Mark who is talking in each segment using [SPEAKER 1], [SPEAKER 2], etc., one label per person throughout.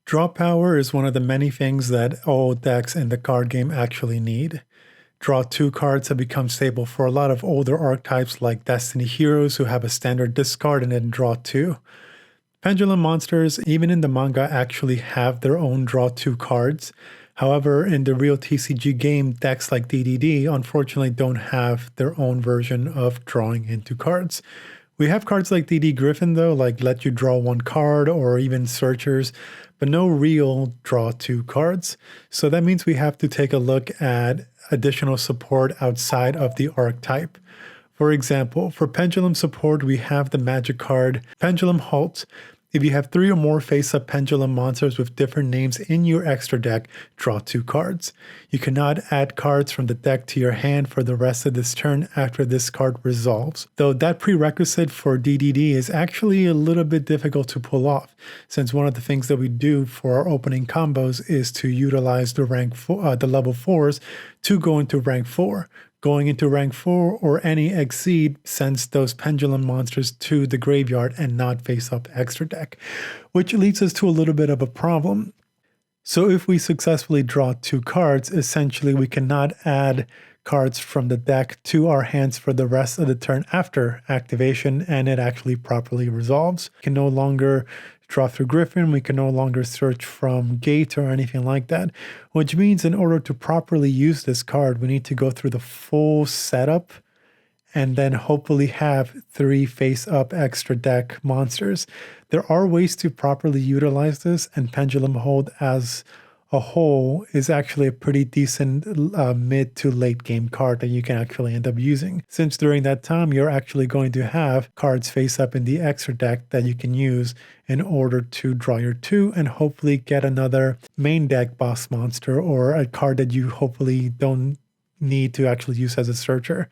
[SPEAKER 1] Draw power is one of the many things that all decks in the card game actually need. Draw 2 cards have become stable for a lot of older archetypes like Destiny heroes who have a standard discard and then draw 2. Pendulum monsters, even in the manga, actually have their own draw 2 cards. However, in the real TCG game, decks like DDD unfortunately don't have their own version of drawing into cards. We have cards like DD Griffin though, like let you draw 1 card or even Searchers, but no real draw 2 cards. So that means we have to take a look at additional support outside of the archetype. For example, for Pendulum Support, we have the magic card Pendulum Halt. If you have 3 or more face-up pendulum monsters with different names in your extra deck, draw 2 cards. You cannot add cards from the deck to your hand for the rest of this turn after this card resolves, though that prerequisite for DDD is actually a little bit difficult to pull off, since one of the things that we do for our opening combos is to utilize the the level 4s to go into rank 4. Going into rank 4 or any exceed sends those pendulum monsters to the graveyard and not face up extra deck, which leads us to a little bit of a problem. So if we successfully draw 2 cards, essentially we cannot add cards from the deck to our hands for the rest of the turn after activation, and it actually properly resolves. We can no longer draw through Griffin, we can no longer search from Gate or anything like that, which means in order to properly use this card, we need to go through the full setup and then hopefully have 3 face-up extra deck monsters. There are ways to properly utilize this, and Pendulum Hold as a whole is actually a pretty decent mid to late game card that you can actually end up using, since during that time you're actually going to have cards face up in the extra deck that you can use in order to draw your 2 and hopefully get another main deck boss monster or a card that you hopefully don't need to actually use as a searcher.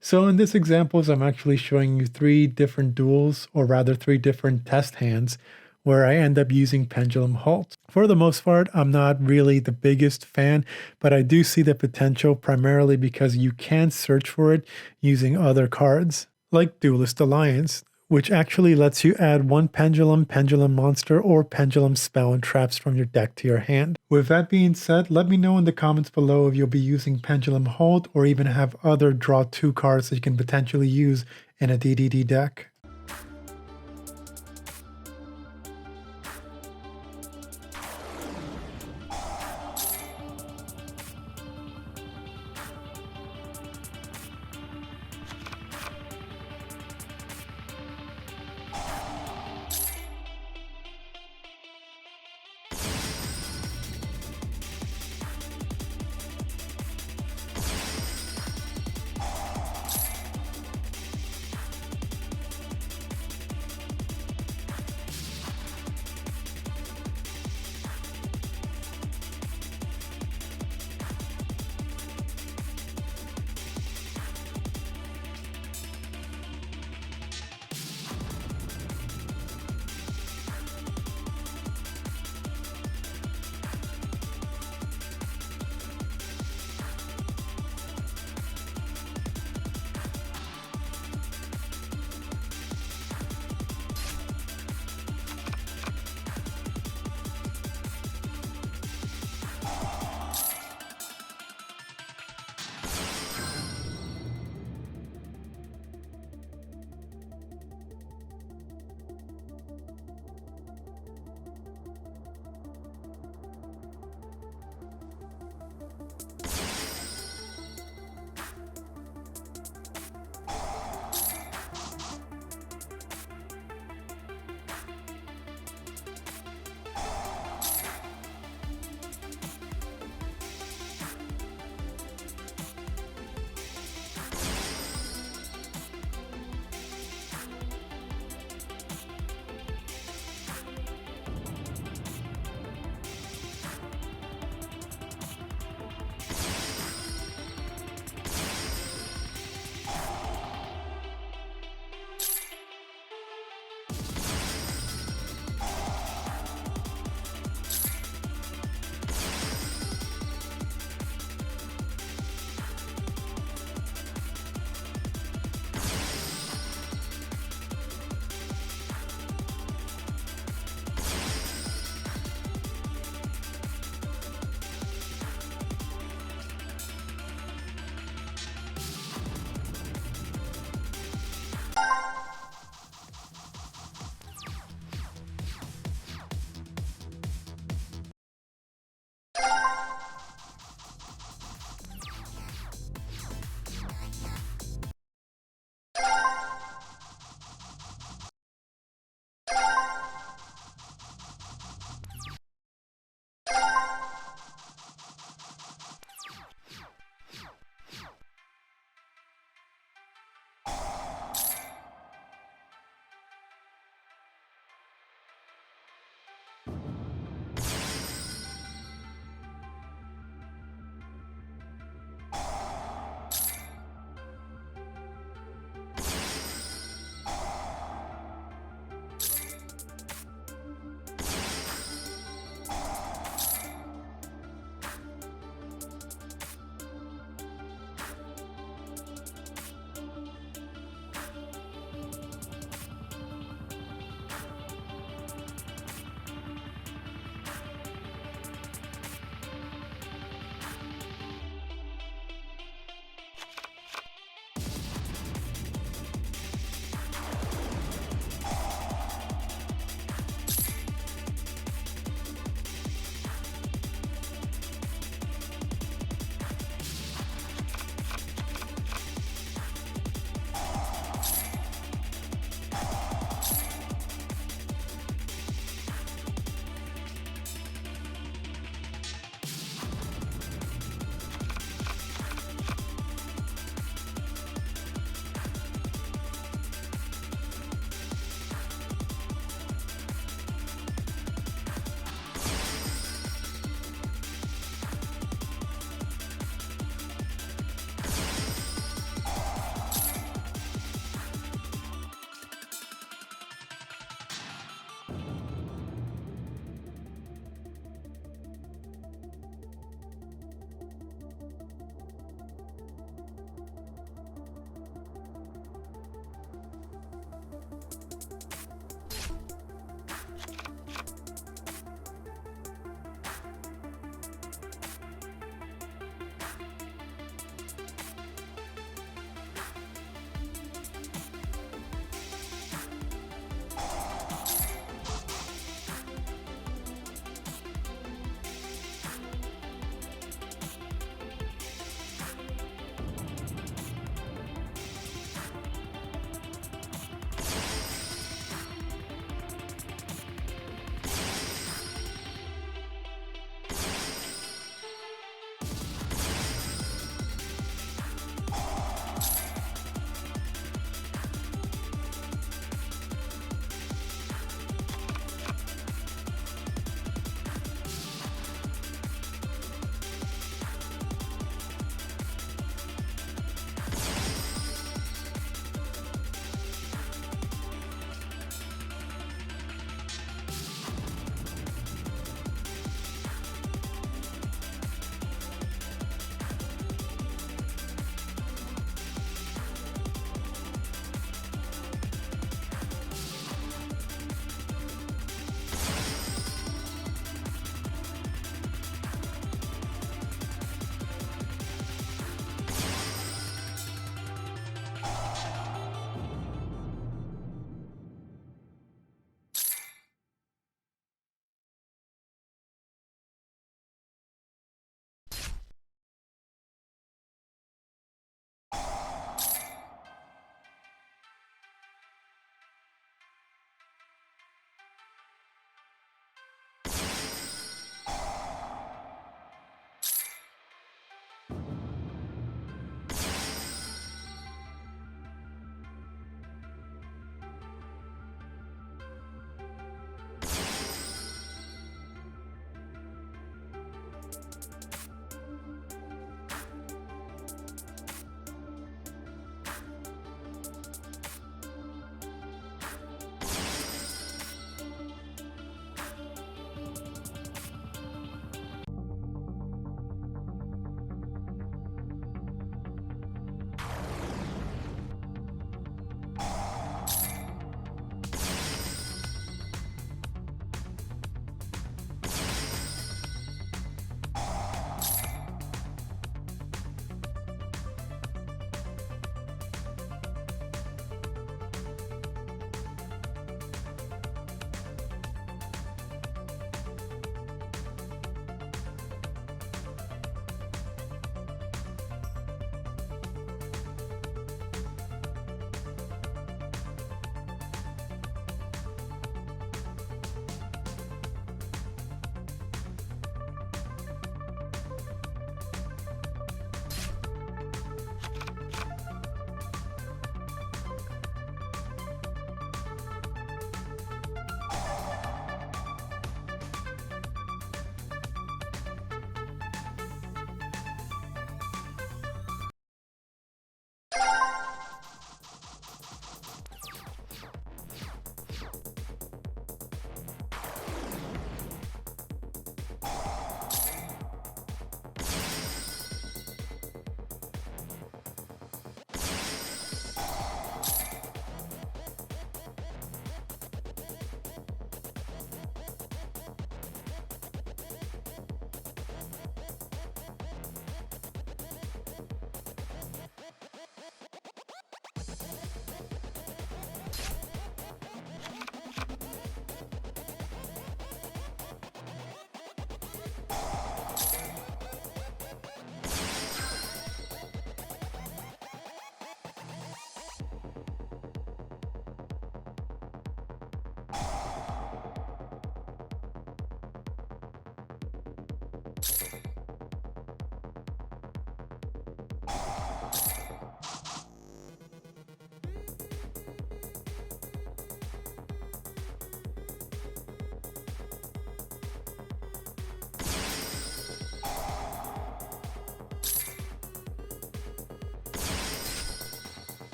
[SPEAKER 1] So in this examples, I'm actually showing you 3 different duels, or rather 3 different test hands where I end up using Pendulum Halt. For the most part, I'm not really the biggest fan, but I do see the potential primarily because you can search for it using other cards, like Duelist Alliance, which actually lets you add 1 pendulum monster, or pendulum spell and traps from your deck to your hand. With that being said, let me know in the comments below if you'll be using Pendulum Halt or even have other draw 2 cards that you can potentially use in a DDD deck.